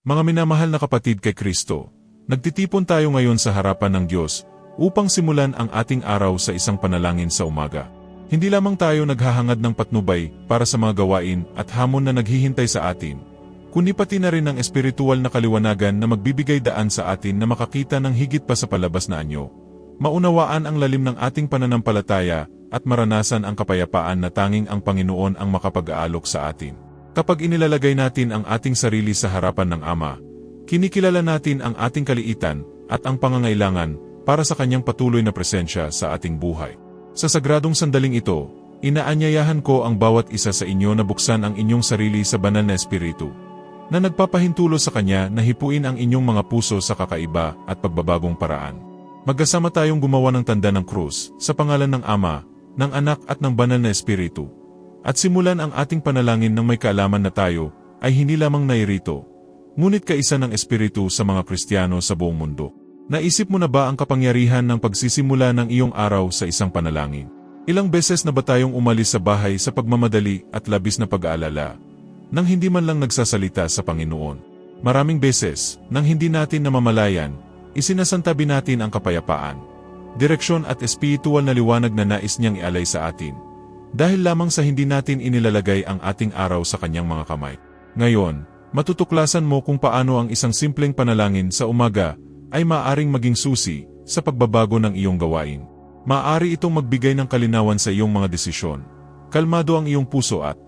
Mga minamahal na kapatid kay Kristo, nagtitipon tayo ngayon sa harapan ng Diyos upang simulan ang ating araw sa isang panalangin sa umaga. Hindi lamang tayo naghahangad ng patnubay para sa mga gawain at hamon na naghihintay sa atin, kundi pati na rin ang espiritual na kaliwanagan na magbibigay daan sa atin na makakita ng higit pa sa palabas na anyo. Maunawaan ang lalim ng ating pananampalataya at maranasan ang kapayapaan na tanging ang Panginoon ang makapag-aalok sa atin. Kapag inilalagay natin ang ating sarili sa harapan ng Ama, kinikilala natin ang ating kaliitan at ang pangangailangan para sa Kanyang patuloy na presensya sa ating buhay. Sa sagradong sandaling ito, inaanyayahan ko ang bawat isa sa inyo na buksan ang inyong sarili sa banal na espiritu, na nagpapahintulo sa Kanya na hipuin ang inyong mga puso sa kakaiba at pagbabagong paraan. Magkasama tayong gumawa ng tanda ng krus sa pangalan ng Ama, ng Anak at ng Banal na Espiritu, at simulan ang ating panalangin ng may kaalaman na tayo ay hindi lamang nairito, ngunit kaisa ng Espiritu sa mga Kristiyano sa buong mundo. Naisip mo na ba ang kapangyarihan ng pagsisimula ng iyong araw sa isang panalangin? Ilang beses na ba tayong umalis sa bahay sa pagmamadali at labis na pag-aalala, nang hindi man lang nagsasalita sa Panginoon? Maraming beses, nang hindi natin namamalayan, isinasantabi natin ang kapayapaan, direksyon at espiritual na liwanag na nais niyang ialay sa atin, dahil lamang sa hindi natin inilalagay ang ating araw sa Kanyang mga kamay. Ngayon, matutuklasan mo kung paano ang isang simpleng panalangin sa umaga ay maaaring maging susi sa pagbabago ng iyong gawain. Maaari itong magbigay ng kalinawan sa iyong mga desisyon, kalmado ang iyong puso at,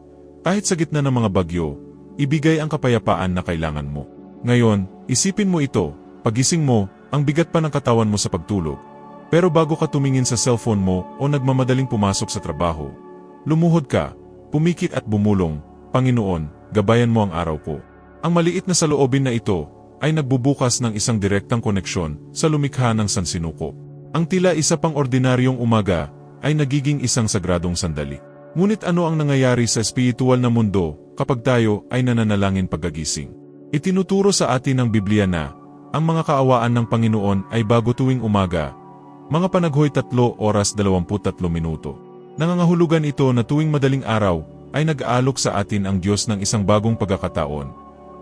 kahit sa gitna ng mga bagyo, ibigay ang kapayapaan na kailangan mo. Ngayon, isipin mo ito, pagising mo, ang bigat pa ng katawan mo sa pagtulog. Pero bago ka tumingin sa cellphone mo o nagmamadaling pumasok sa trabaho, lumuhod ka, pumikit at bumulong, Panginoon, gabayan mo ang araw ko. Ang maliit na saloobin na ito ay nagbubukas ng isang direktang koneksyon sa lumikha ng sansinuko. Ang tila isa pang ordinaryong umaga ay nagiging isang sagradong sandali. Ngunit ano ang nangyayari sa espiritual na mundo kapag tayo ay nananalangin pagkagising? Itinuturo sa atin ng Biblia na ang mga kaawaan ng Panginoon ay bago tuwing umaga, mga panaghoy 3 oras 23 minuto. Nangangahulugan ito na tuwing madaling araw ay nag-aalok sa atin ang Diyos ng isang bagong pagkakataon.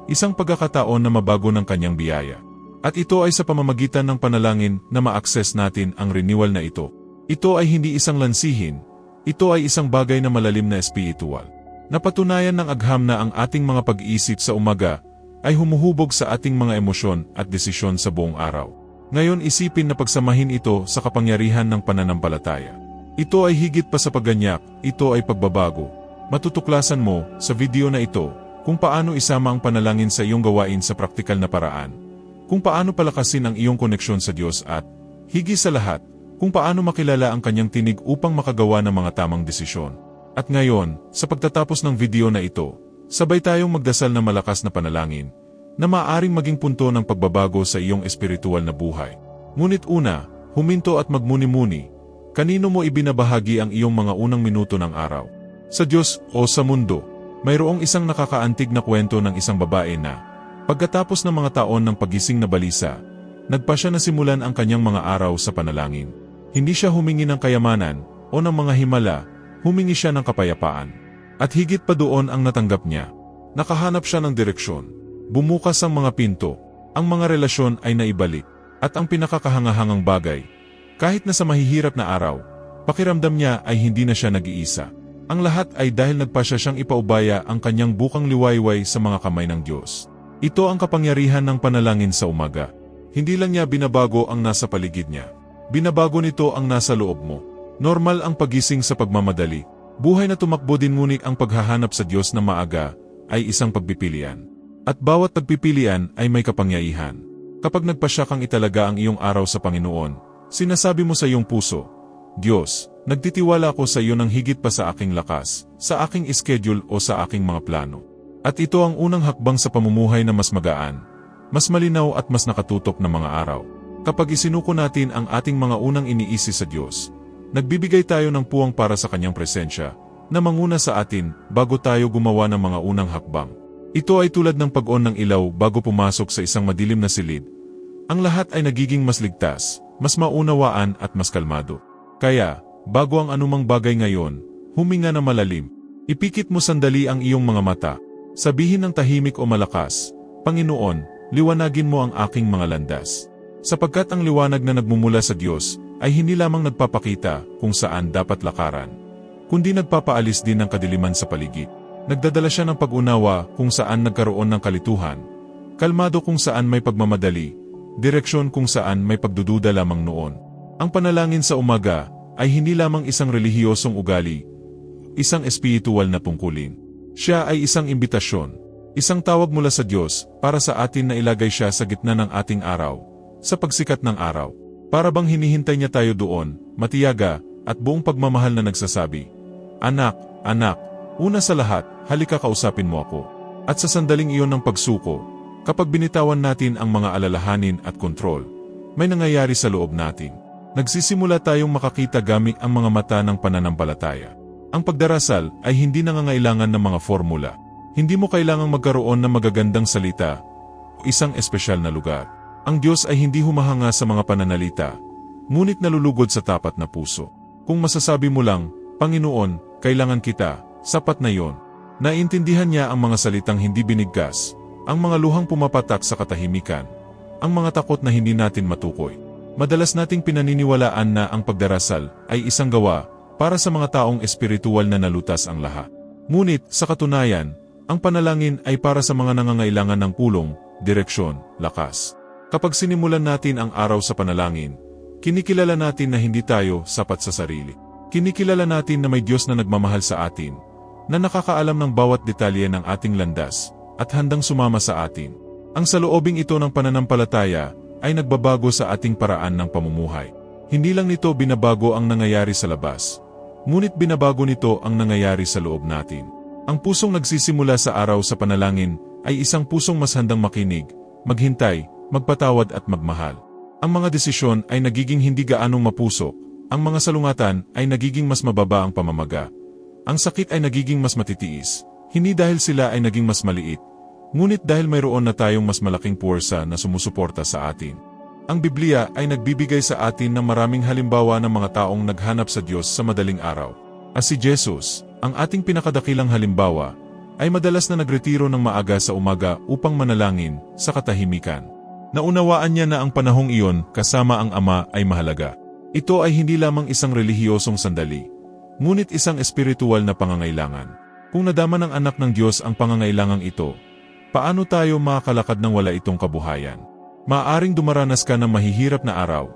Isang pagkakataon na mabago ng Kanyang biyaya. At ito ay sa pamamagitan ng panalangin na ma-access natin ang renewal na ito. Ito ay hindi isang lansihin, ito ay isang bagay na malalim na espiritual. Napatunayan ng agham na ang ating mga pag-iisip sa umaga ay humuhubog sa ating mga emosyon at desisyon sa buong araw. Ngayon isipin na pagsamahin ito sa kapangyarihan ng pananampalataya. Ito ay higit pa sa pagganyak, ito ay pagbabago. Matutuklasan mo sa video na ito kung paano isama ang panalangin sa iyong gawain sa praktikal na paraan, kung paano palakasin ang iyong koneksyon sa Diyos at, higit sa lahat, kung paano makilala ang Kanyang tinig upang makagawa ng mga tamang desisyon. At ngayon, sa pagtatapos ng video na ito, sabay tayong magdasal na malakas na panalangin, na maaaring maging punto ng pagbabago sa iyong espiritual na buhay. Ngunit una, huminto at magmuni-muni, kanino mo ibinabahagi ang iyong mga unang minuto ng araw? Sa Diyos o sa mundo? Mayroong isang nakakaantig na kwento ng isang babae na, pagkatapos ng mga taon ng pagising na balisa, nagpa siya na simulan ang kanyang mga araw sa panalangin. Hindi siya humingi ng kayamanan o ng mga himala, humingi siya ng kapayapaan. At higit pa doon ang natanggap niya. Nakahanap siya ng direksyon. Bumukas ang mga pinto, ang mga relasyon ay naibalik, at ang pinakakahangahangang bagay, kahit na sa mahihirap na araw, pakiramdam niya ay hindi na siya nag-iisa. Ang lahat ay dahil nagpa siya siyang ipaubaya ang kanyang bukang liwayway sa mga kamay ng Diyos. Ito ang kapangyarihan ng panalangin sa umaga. Hindi lang niya binabago ang nasa paligid niya. Binabago nito ang nasa loob mo. Normal ang pagising sa pagmamadali. Buhay na tumakbo din, ngunit ang paghahanap sa Diyos na maaga ay isang pagpipilian. At bawat pagpipilian ay may kapangyarihan. Kapag nagpasya kang italaga ang iyong araw sa Panginoon, sinasabi mo sa iyong puso, Diyos, nagtitiwala ako sa iyo ng higit pa sa aking lakas, sa aking schedule o sa aking mga plano. At ito ang unang hakbang sa pamumuhay na mas magaan, mas malinaw at mas nakatutok na mga araw. Kapag isinuko natin ang ating mga unang iniisi sa Diyos, nagbibigay tayo ng puwang para sa Kanyang presensya, na manguna sa atin bago tayo gumawa ng mga unang hakbang. Ito ay tulad ng pag-on ng ilaw bago pumasok sa isang madilim na silid. Ang lahat ay nagiging mas ligtas, mas maunawaan at mas kalmado. Kaya, bago ang anumang bagay ngayon, huminga na malalim. Ipikit mo sandali ang iyong mga mata. Sabihin ng tahimik o malakas, Panginoon, liwanagin mo ang aking mga landas. Sapagkat ang liwanag na nagmumula sa Diyos ay hindi lamang nagpapakita kung saan dapat lakaran, kundi nagpapaalis din ng kadiliman sa paligid. Nagdadala siya ng pag-unawa kung saan nagkaroon ng kalituhan, kalmado kung saan may pagmamadali, direksyon kung saan may pagdududa lamang noon. Ang panalangin sa umaga ay hindi lamang isang relihiyosong ugali, isang espiritual na tungkulin. Siya ay isang imbitasyon, isang tawag mula sa Diyos para sa atin na ilagay siya sa gitna ng ating araw, sa pagsikat ng araw. Para bang hinihintay niya tayo doon, matiyaga, at buong pagmamahal na nagsasabi, "Anak, anak, una sa lahat, halika kausapin mo ako." At sa sandaling iyon ng pagsuko, kapag binitawan natin ang mga alalahanin at kontrol, may nangyayari sa loob natin. Nagsisimula tayong makakita gamit ang mga mata ng pananampalataya. Ang pagdarasal ay hindi nangangailangan ng mga formula. Hindi mo kailangang magkaroon ng magagandang salita o isang espesyal na lugar. Ang Diyos ay hindi humahanga sa mga pananalita, ngunit nalulugod sa tapat na puso. Kung masasabi mo lang, "Panginoon, kailangan kita," sapat na yon. Naiintindihan niya ang mga salitang hindi binigkas, ang mga luhang pumapatak sa katahimikan, ang mga takot na hindi natin matukoy. Madalas nating pinaniniwalaan na ang pagdarasal ay isang gawa para sa mga taong espiritual na nalutas ang lahat. Ngunit, sa katunayan, ang panalangin ay para sa mga nangangailangan ng pulong, direksyon, lakas. Kapag sinimulan natin ang araw sa panalangin, kinikilala natin na hindi tayo sapat sa sarili. Kinikilala natin na may Diyos na nagmamahal sa atin, na nakakaalam ng bawat detalye ng ating landas, at handang sumama sa atin. Ang saloobing ito ng pananampalataya ay nagbabago sa ating paraan ng pamumuhay. Hindi lang nito binabago ang nangyayari sa labas, ngunit binabago nito ang nangyayari sa loob natin. Ang pusong nagsisimula sa araw sa panalangin ay isang pusong mas handang makinig, maghintay, magpatawad at magmahal. Ang mga desisyon ay nagiging hindi gaanong mapusok, ang mga salungatan ay nagiging mas mababa ang pamamaga. Ang sakit ay nagiging mas matitiis, hindi dahil sila ay naging mas maliit, ngunit dahil mayroon na tayong mas malaking puwersa na sumusuporta sa atin. Ang Biblia ay nagbibigay sa atin ng maraming halimbawa ng mga taong naghanap sa Diyos sa madaling araw. As si Jesus, ang ating pinakadakilang halimbawa, ay madalas na nagretiro ng maaga sa umaga upang manalangin sa katahimikan. Naunawaan niya na ang panahong iyon kasama ang Ama ay mahalaga. Ito ay hindi lamang isang relihiyosong sandali, ngunit isang espiritual na pangangailangan. Kung nadama ng anak ng Diyos ang pangangailangang ito, paano tayo makakalakad ng wala itong kabuhayan? Maaaring dumaranas ka ng mahihirap na araw,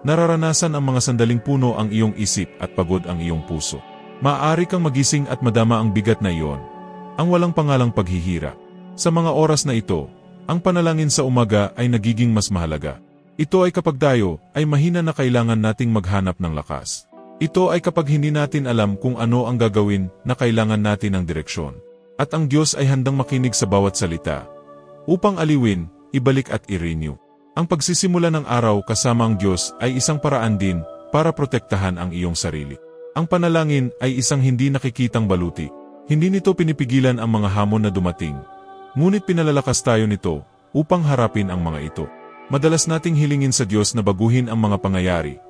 nararanasan ang mga sandaling puno ang iyong isip at pagod ang iyong puso. Maaari kang magising at madama ang bigat na iyon, ang walang pangalang paghihirap. Sa mga oras na ito, ang panalangin sa umaga ay nagiging mas mahalaga. Ito ay kapag tayo ay mahina na kailangan nating maghanap ng lakas. Ito ay kapag hindi natin alam kung ano ang gagawin na kailangan natin ng direksyon. At ang Diyos ay handang makinig sa bawat salita, upang aliwin, ibalik at i-renew. Ang pagsisimula ng araw kasama ang Diyos ay isang paraan din para protektahan ang iyong sarili. Ang panalangin ay isang hindi nakikitang baluti. Hindi nito pinipigilan ang mga hamon na dumating, ngunit pinalalakas tayo nito upang harapin ang mga ito. Madalas nating hilingin sa Diyos na baguhin ang mga pangyayari,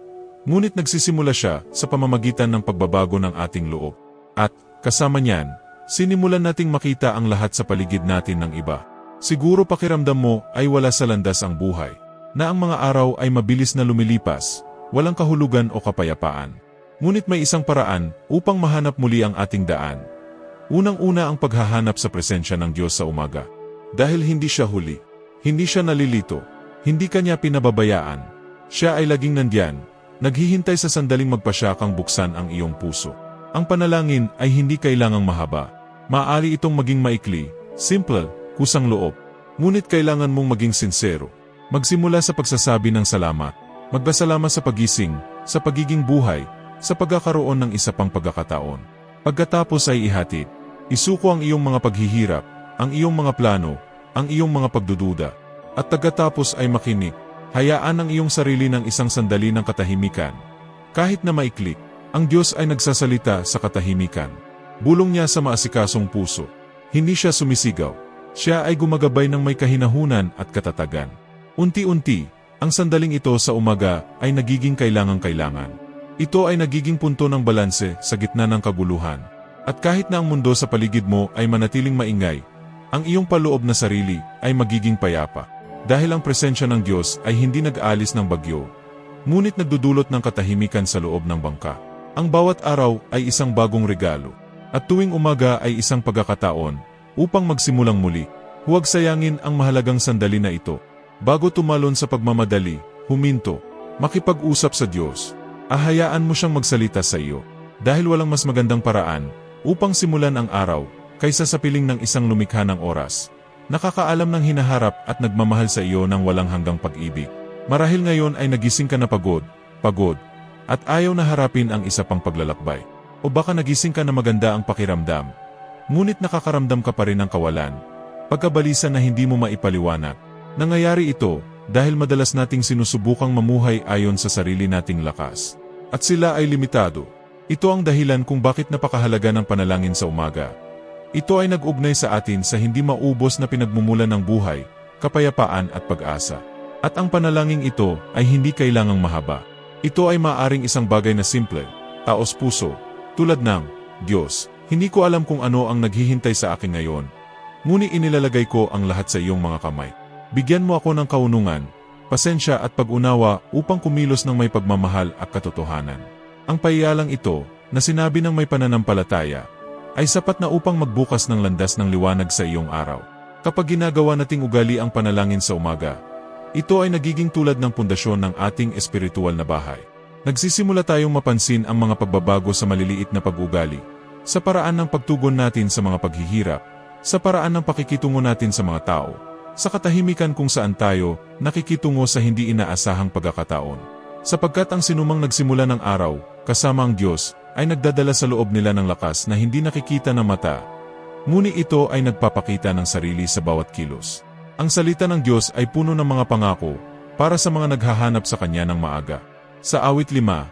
ngunit nagsisimula siya sa pamamagitan ng pagbabago ng ating loob. At, kasama niyan, sinimulan nating makita ang lahat sa paligid natin ng iba. Siguro pakiramdam mo ay wala sa landas ang buhay, na ang mga araw ay mabilis na lumilipas, walang kahulugan o kapayapaan. Ngunit may isang paraan upang mahanap muli ang ating daan. Unang-una ang paghahanap sa presensya ng Diyos sa umaga. Dahil hindi siya huli, hindi siya nalilito, hindi kanya pinababayaan. Siya ay laging nandyan, naghihintay sa sandaling magpasyakang buksan ang iyong puso. Ang panalangin ay hindi kailangang mahaba. Maaari itong maging maikli, simple, kusang loob. Ngunit kailangan mong maging sincero. Magsimula sa pagsasabi ng salamat. Magpasalamat sa pagising, sa pagiging buhay, sa pagkakaroon ng isa pang pagkakataon. Pagkatapos ay ihatid. Isuko ang iyong mga paghihirap, ang iyong mga plano, ang iyong mga pagdududa. At pagkatapos ay makinig. Hayaan ang iyong sarili ng isang sandali ng katahimikan. Kahit na maikli, ang Diyos ay nagsasalita sa katahimikan. Bulong niya sa maasikasong puso. Hindi siya sumisigaw. Siya ay gumagabay ng may kahinahunan at katatagan. Unti-unti, ang sandaling ito sa umaga ay nagiging kailangang-kailangan. Ito ay nagiging punto ng balanse sa gitna ng kaguluhan. At kahit na ang mundo sa paligid mo ay manatiling maingay, Ang iyong paloob na sarili ay magiging payapa. Dahil ang presensya ng Diyos ay hindi nag-aalis ng bagyo, ngunit nagdudulot ng katahimikan sa loob ng bangka. Ang bawat araw ay isang bagong regalo, at tuwing umaga ay isang pagkakataon upang magsimulang muli. Huwag sayangin ang mahalagang sandali na ito. Bago tumalon sa pagmamadali, huminto, makipag-usap sa Diyos. Ahayaan mo siyang magsalita sa iyo, dahil walang mas magandang paraan upang simulan ang araw kaysa sa piling ng isang lumikha ng oras. Nakakaalam ng hinaharap at nagmamahal sa iyo ng walang hanggang pag-ibig. Marahil ngayon ay nagising ka na pagod, at ayaw na harapin ang isa pang paglalakbay. O baka nagising ka na maganda ang pakiramdam, ngunit nakakaramdam ka pa rin ng kawalan, pagkabalisa na hindi mo maipaliwanag. Nangyayari ito dahil madalas nating sinusubukang mamuhay ayon sa sarili nating lakas. At sila ay limitado. Ito ang dahilan kung bakit napakahalaga ng panalangin sa umaga. Ito ay nag-ugnay sa atin sa hindi maubos na pinagmumulan ng buhay, kapayapaan at pag-asa. At ang panalangin ito ay hindi kailangang mahaba. Ito ay maaaring isang bagay na simple, taos-puso, tulad ng, Diyos, hindi ko alam kung ano ang naghihintay sa akin ngayon, ngunit inilalagay ko ang lahat sa iyong mga kamay. Bigyan mo ako ng kaunungan, pasensya at pag-unawa upang kumilos ng may pagmamahal at katotohanan. Ang pahiyalang ito, na sinabi ng may pananampalataya, ay sapat na upang magbukas ng landas ng liwanag sa iyong araw. Kapag ginagawa nating ugali ang panalangin sa umaga, ito ay nagiging tulad ng pundasyon ng ating espiritual na bahay. Nagsisimula tayong mapansin ang mga pagbabago sa maliliit na pag-ugali, sa paraan ng pagtugon natin sa mga paghihirap, sa paraan ng pakikitungo natin sa mga tao, sa katahimikan kung saan tayo nakikitungo sa hindi inaasahang pagkakataon. Sapagkat ang sinumang nagsimula ng araw, kasama ang Diyos, ay nagdadala sa loob nila ng lakas na hindi nakikita ng mata, ngunit ito ay nagpapakita ng sarili sa bawat kilos. Ang salita ng Diyos ay puno ng mga pangako para sa mga naghahanap sa Kanya ng maaga. Sa awit 5:3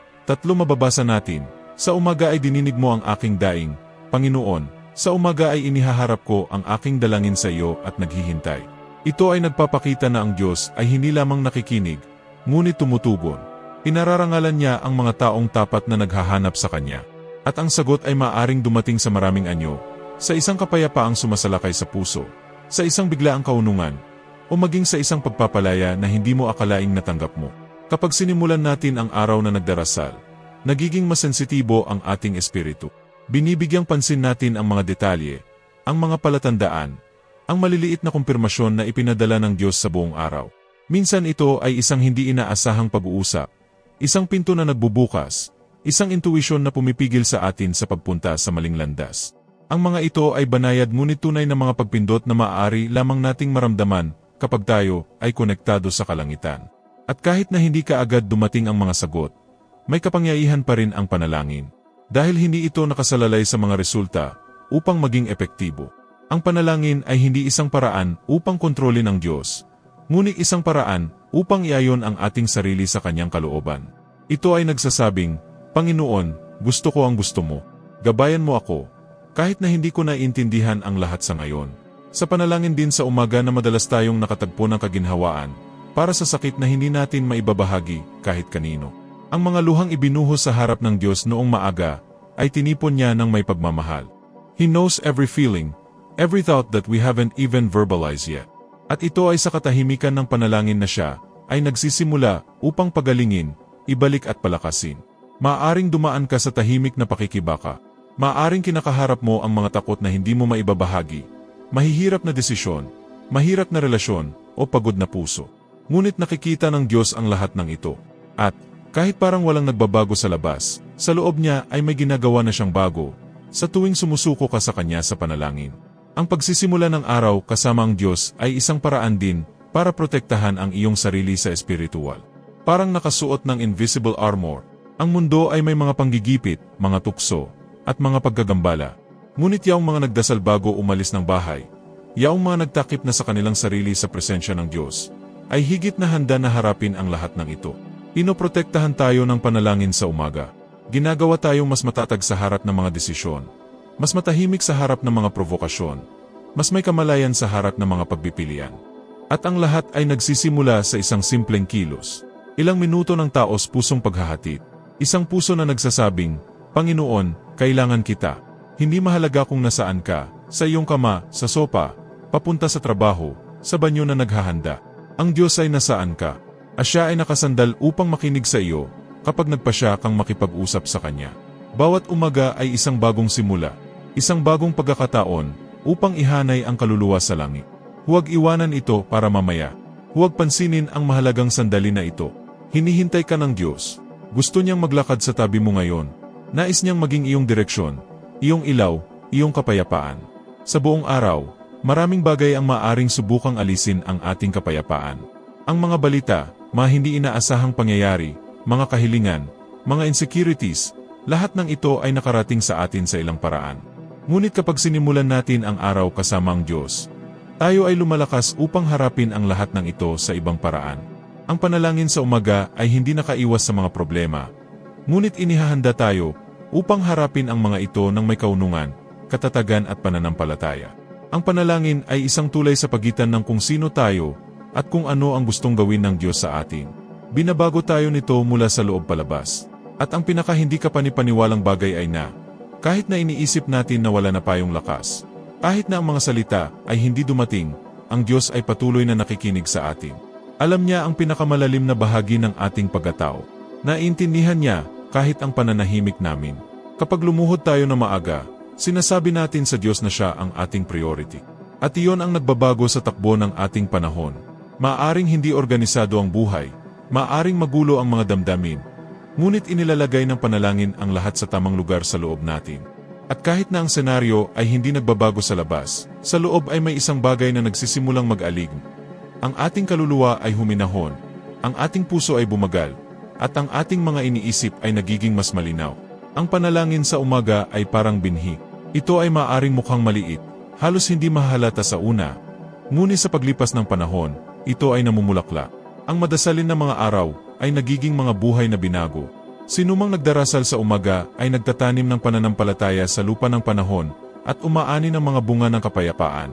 mababasa natin, sa umaga ay dininig mo ang aking daing, Panginoon, sa umaga ay inihaharap ko ang aking dalangin sa iyo at naghihintay. Ito ay nagpapakita na ang Diyos ay hindi lamang nakikinig, ngunit tumutugon. Inararangalan niya ang mga taong tapat na naghahanap sa Kanya. At ang sagot ay maaring dumating sa maraming anyo, sa isang kapayapaang sumasalakay sa puso, sa isang biglaang kaunungan, o maging sa isang pagpapalaya na hindi mo akalaing natanggap mo. Kapag sinimulan natin ang araw na nagdarasal, nagiging mas sensitibo ang ating espiritu. Binibigyang pansin natin ang mga detalye, ang mga palatandaan, ang maliliit na kumpirmasyon na ipinadala ng Diyos sa buong araw. Minsan ito ay isang hindi inaasahang pag-uusap, isang pinto na nagbubukas, isang intuisyon na pumipigil sa atin sa pagpunta sa maling landas. Ang mga ito ay banayad ngunit tunay na mga pagpindot na maaari lamang nating maramdaman kapag tayo ay konektado sa kalangitan. At kahit na hindi kaagad dumating ang mga sagot, may kapangyarihan pa rin ang panalangin. Dahil hindi ito nakasalalay sa mga resulta upang maging epektibo. Ang panalangin ay hindi isang paraan upang kontrolin ang Diyos, ngunit isang paraan upang iayon ang ating sarili sa Kanyang kalooban. Ito ay nagsasabing, Panginoon, gusto ko ang gusto mo. Gabayan mo ako, kahit na hindi ko naiintindihan ang lahat sa ngayon. Sa panalangin din sa umaga na madalas tayong nakatagpo ng kaginhawaan, para sa sakit na hindi natin maibabahagi kahit kanino. Ang mga luhang ibinuhos sa harap ng Diyos noong maaga, ay tinipon niya ng may pagmamahal. He knows every feeling, every thought that we haven't even verbalized yet. At ito ay sa katahimikan ng panalangin na siya, ay nagsisimula upang pagalingin, ibalik at palakasin. Maaring dumaan ka sa tahimik na pakikibaka. Maaring kinakaharap mo ang mga takot na hindi mo maibabahagi, mahihirap na desisyon, mahirap na relasyon, o pagod na puso. Ngunit nakikita ng Diyos ang lahat ng ito. At, kahit parang walang nagbabago sa labas, sa loob niya ay may ginagawa na siyang bago, sa tuwing sumusuko ka sa Kanya sa panalangin. Ang pagsisimula ng araw kasama ang Diyos ay isang paraan din para protektahan ang iyong sarili sa espiritual. Parang nakasuot ng invisible armor, ang mundo ay may mga panggigipit, mga tukso, at mga paggagambala. Ngunit yaong mga nagdasal bago umalis ng bahay, yaong mga nagtakip na sa kanilang sarili sa presensya ng Diyos, ay higit na handa na harapin ang lahat ng ito. Pinoprotektahan tayo ng panalangin sa umaga. Ginagawa tayong mas matatag sa harap ng mga desisyon, mas matahimik sa harap ng mga provokasyon, mas may kamalayan sa harap ng mga pagpipilian. At ang lahat ay nagsisimula sa isang simpleng kilos. Ilang minuto ng taos pusong paghahatid. Isang puso na nagsasabing, Panginoon, kailangan kita. Hindi mahalaga kung nasaan ka, sa iyong kama, sa sopa, papunta sa trabaho, sa banyo na naghahanda. Ang Diyos ay nasaan ka? Siya ay nakasandal upang makinig sa iyo kapag nagpasya kang makipag-usap sa Kanya. Bawat umaga ay isang bagong simula, isang bagong pagkakataon upang ihanay ang kaluluwa sa langit. Huwag iwanan ito para mamaya. Huwag pansinin ang mahalagang sandali na ito. Hinihintay ka ng Diyos. Gusto niyang maglakad sa tabi mo ngayon. Nais niyang maging iyong direksyon, iyong ilaw, iyong kapayapaan. Sa buong araw, maraming bagay ang maaring subukang alisin ang ating kapayapaan. Ang mga balita, mga hindi inaasahang pangyayari, mga kahilingan, mga insecurities, lahat ng ito ay nakarating sa atin sa ilang paraan. Ngunit kapag sinimulan natin ang araw kasama ang Diyos, tayo ay lumalakas upang harapin ang lahat ng ito sa ibang paraan. Ang panalangin sa umaga ay hindi nakaiwas sa mga problema, ngunit inihahanda tayo upang harapin ang mga ito ng may kaunungan, katatagan at pananampalataya. Ang panalangin ay isang tulay sa pagitan ng kung sino tayo at kung ano ang gustong gawin ng Diyos sa atin. Binabago tayo nito mula sa loob palabas. At ang pinaka hindi kapanipaniwalang bagay ay na, kahit na iniisip natin na wala na tayong lakas, kahit na ang mga salita ay hindi dumating, ang Diyos ay patuloy na nakikinig sa atin. Alam niya ang pinakamalalim na bahagi ng ating pagkatao. Naiintindihan niya kahit ang pananahimik namin. Kapag lumuhod tayo na maaga, sinasabi natin sa Diyos na Siya ang ating priority. At iyon ang nagbabago sa takbo ng ating panahon. Maaring hindi organisado ang buhay, maaring magulo ang mga damdamin, ngunit inilalagay ng panalangin ang lahat sa tamang lugar sa loob natin. At kahit na ang senaryo ay hindi nagbabago sa labas, sa loob ay may isang bagay na nagsisimulang mag-alig. Ang ating kaluluwa ay huminahon, ang ating puso ay bumagal, at ang ating mga iniisip ay nagiging mas malinaw. Ang panalangin sa umaga ay parang binhi. Ito ay maaring mukhang maliit, halos hindi mahalata sa una, ngunit sa paglipas ng panahon, ito ay namumulaklak. Ang madasalin na mga araw ay nagiging mga buhay na binago. Sinumang nagdarasal sa umaga ay nagtatanim ng pananampalataya sa lupa ng panahon at umaani ng mga bunga ng kapayapaan,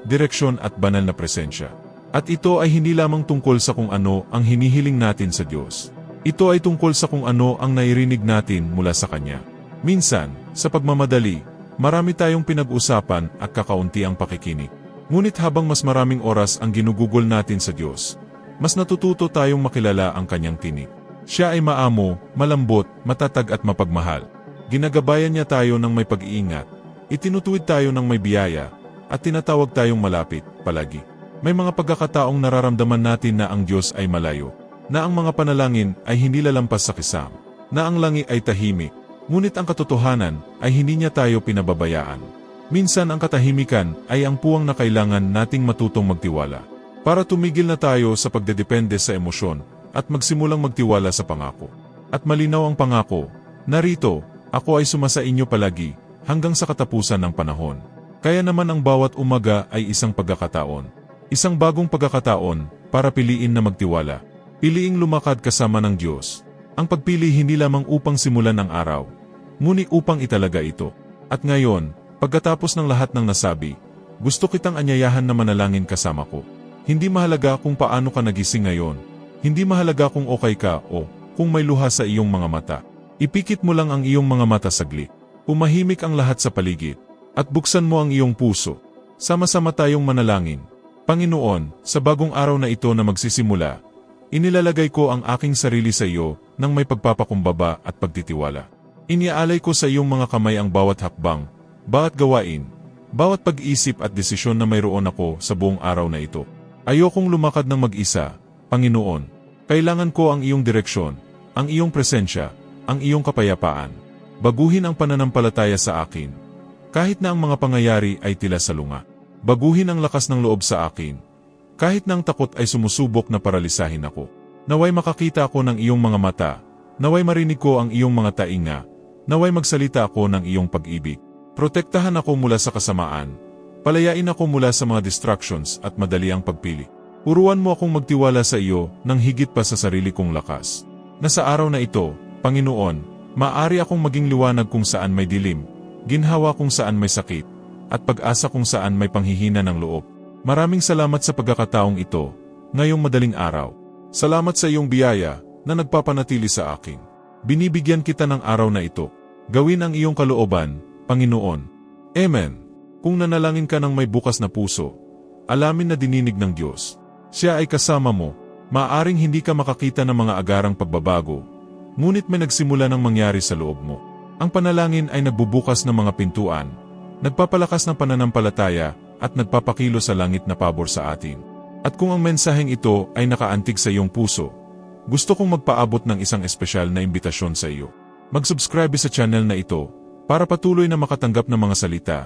direksyon at banal na presensya. At ito ay hindi lamang tungkol sa kung ano ang hinihiling natin sa Diyos. Ito ay tungkol sa kung ano ang nairinig natin mula sa Kanya. Minsan, sa pagmamadali, marami tayong pinag-usapan at kakaunti ang pakikinig. Ngunit habang mas maraming oras ang ginugugol natin sa Diyos, mas natututo tayong makilala ang Kanyang tinig. Siya ay maamo, malambot, matatag at mapagmahal. Ginagabayan niya tayo ng may pag-iingat, itinutuwid tayo ng may biyaya, at tinatawag tayong malapit, palagi. May mga pagkakataong nararamdaman natin na ang Diyos ay malayo, na ang mga panalangin ay hindi lalampas sa kisam, na ang langit ay tahimik, ngunit ang katotohanan ay hindi niya tayo pinababayaan. Minsan ang katahimikan ay ang puwang na kailangan nating matutong magtiwala, para tumigil na tayo sa pagdedepende sa emosyon at magsimulang magtiwala sa pangako. At malinaw ang pangako, narito, ako ay sumasa inyo palagi, hanggang sa katapusan ng panahon. Kaya naman ang bawat umaga ay isang pagkakataon, isang bagong pagkakataon para piliin na magtiwala. Piliing lumakad kasama ng Diyos. Ang pagpili hindi lamang upang simulan ang araw, ngunit upang italaga ito. At ngayon, pagkatapos ng lahat ng nasabi, gusto kitang anyayahan na manalangin kasama ko. Hindi mahalaga kung paano ka nagising ngayon. Hindi mahalaga kung okay ka o kung may luha sa iyong mga mata. Ipikit mo lang ang iyong mga mata saglit. Umahimik ang lahat sa paligid. At buksan mo ang iyong puso. Sama-sama tayong manalangin. Panginoon, sa bagong araw na ito na magsisimula, inilalagay ko ang aking sarili sa iyo ng may pagpapakumbaba at pagtitiwala. Iniaalay ko sa iyong mga kamay ang bawat hakbang, bawat gawain, bawat pag-isip at desisyon na mayroon ako sa buong araw na ito. Ayokong lumakad ng mag-isa, Panginoon. Kailangan ko ang iyong direksyon, ang iyong presensya, ang iyong kapayapaan. Baguhin ang pananampalataya sa akin. Kahit na ang mga pangyayari ay tila salunga. Baguhin ang lakas ng loob sa akin. Kahit na ang takot ay sumusubok na paralisahin ako. Naway makakita ako ng iyong mga mata. Naway marinig ko ang iyong mga tainga. Naway magsalita ako ng iyong pag-ibig. Protektahan ako mula sa kasamaan. Palayain ako mula sa mga distractions at madaliang pagpili. Uruan mo akong magtiwala sa iyo ng higit pa sa sarili kong lakas. Na sa araw na ito, Panginoon, maaari akong maging liwanag kung saan may dilim, ginhawa kung saan may sakit, at pag-asa kung saan may panghihina ng loob. Maraming salamat sa pagkakataong ito, ngayong madaling araw. Salamat sa iyong biyaya na nagpapanatili sa akin. Binibigyan kita ng araw na ito. Gawin ang iyong kalooban, Panginoon. Amen. Kung nanalangin ka ng may bukas na puso, alamin na dininig ng Diyos. Siya ay kasama mo. Maaaring hindi ka makakita ng mga agarang pagbabago, ngunit may nagsimula ng mangyari sa loob mo. Ang panalangin ay nagbubukas ng mga pintuan, nagpapalakas ng pananampalataya, at nagpapakilo sa langit na pabor sa atin. At kung ang mensaheng ito ay nakaantig sa iyong puso, gusto kong magpaabot ng isang espesyal na imbitasyon sa iyo. Mag-subscribe sa channel na ito para patuloy na makatanggap ng mga salita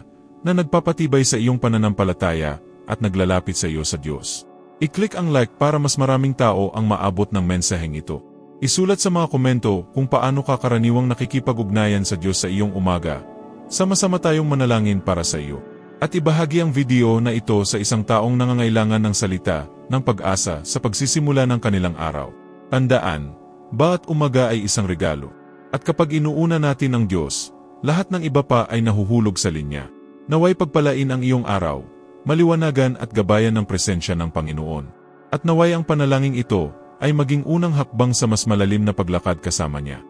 na nagpapatibay sa iyong pananampalataya at naglalapit sa iyo sa Diyos. I-click ang like para mas maraming tao ang maabot ng mensaheng ito. Isulat sa mga komento kung paano ka karaniwang nakikipag-ugnayan sa Diyos sa iyong umaga. Sama-sama tayong manalangin para sa iyo. At ibahagi ang video na ito sa isang taong nangangailangan ng salita ng pag-asa sa pagsisimula ng kanilang araw. Tandaan, bawat umaga ay isang regalo. At kapag inuuna natin ang Diyos, lahat ng iba pa ay nahuhulog sa linya. Naway pagpalain ang iyong araw, maliwanagan at gabayan ng presensya ng Panginoon. At naway ang panalangin ito ay maging unang hakbang sa mas malalim na paglakad kasama niya.